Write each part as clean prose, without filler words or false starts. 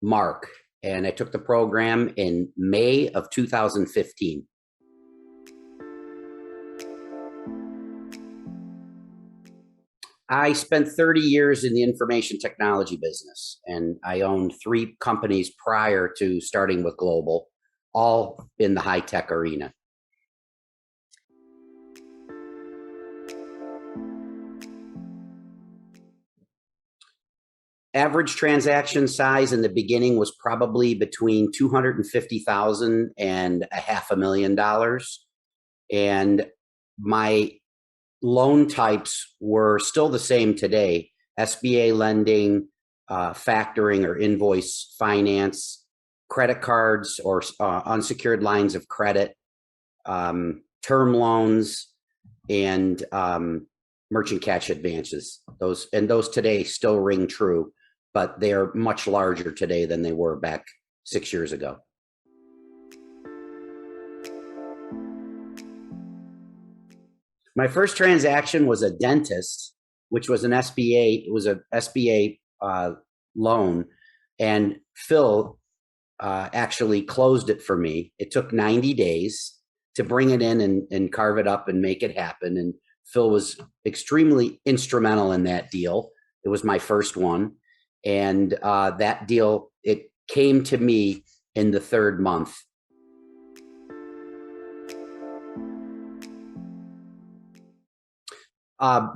Mark, and I took the program in May of 2015. I spent 30 years in the information technology business, and I owned 3 companies prior to starting with Global, all in the high tech arena. Average transaction size in the beginning was probably between 250,000 and $500,000. And my loan types were still the same today: SBA lending, factoring or invoice finance, credit cards or unsecured lines of credit, term loans, and merchant cash advances. Those today still ring true, but they are much larger today than they were back 6 years ago. My first transaction was a dentist, which was an SBA. It was an SBA loan, and Phil actually closed it for me. It took 90 days to bring it in and carve it up and make it happen. And Phil was extremely instrumental in that deal. It was my first one. And that deal, it came to me in the 3rd month.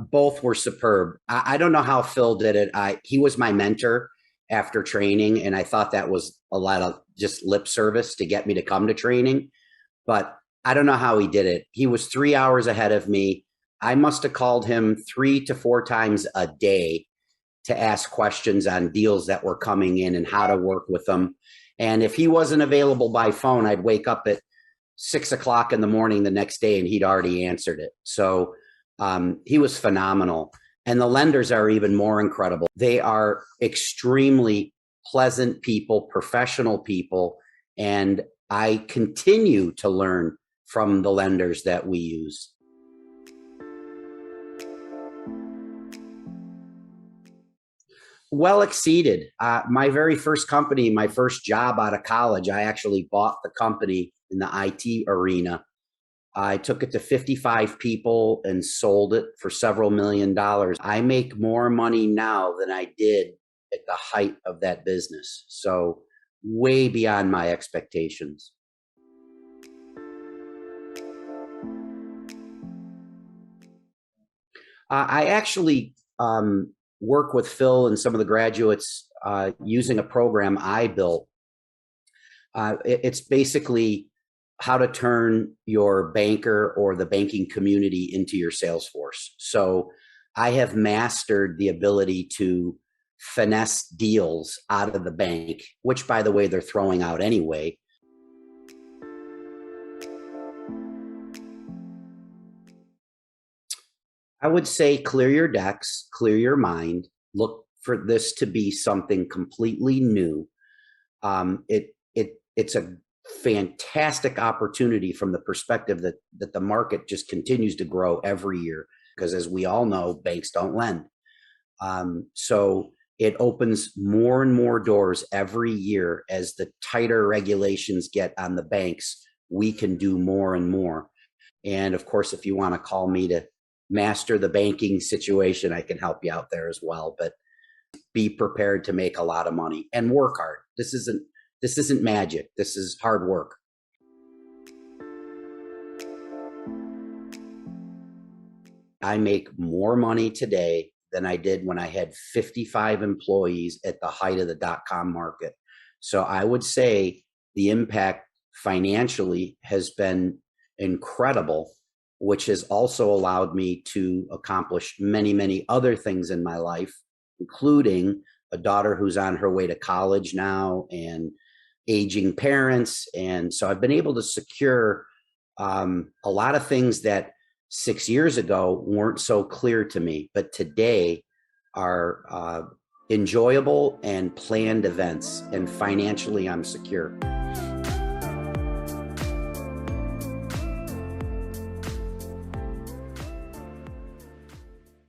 Both were superb. I don't know how Phil did it. He was my mentor after training, and I thought that was a lot of just lip service to get me to come to training. But I don't know how he did it. He was 3 hours ahead of me. I must have called him 3 to 4 times a day to ask questions on deals that were coming in and how to work with them. And if he wasn't available by phone, I'd wake up at 6 o'clock in the morning the next day and he'd already answered it. So he was phenomenal. And the lenders are even more incredible. They are extremely pleasant people, professional people, and I continue to learn from the lenders that we use. Well exceeded. My very first company, my first job out of college, I actually bought the company in the IT arena. I took it to 55 people and sold it for several $1,000,000. I make more money now than I did at the height of that business. So way beyond my expectations. I actually work with Phil and some of the graduates using a program I built. It's basically how to turn your banker or the banking community into your sales force. So I have mastered the ability to finesse deals out of the bank, which, by the way, they're throwing out anyway. I would say clear your decks, clear your mind, look for this to be something completely new. It's a fantastic opportunity from the perspective that the market just continues to grow every year, because as we all know, banks don't lend. So it opens more and more doors every year. As the tighter regulations get on the banks, we can do more and more. And of course, if you want to call me to master the banking situation, I can help you out there as well. But be prepared to make a lot of money and work hard. This isn't magic. This is hard work. I make more money today than I did when I had 55 employees at the height of the dot-com market. So I would say the impact financially has been incredible, which has also allowed me to accomplish many, many other things in my life, including a daughter who's on her way to college now and aging parents. And so I've been able to secure a lot of things that 6 years ago weren't so clear to me, but today are enjoyable and planned events. And financially, I'm secure.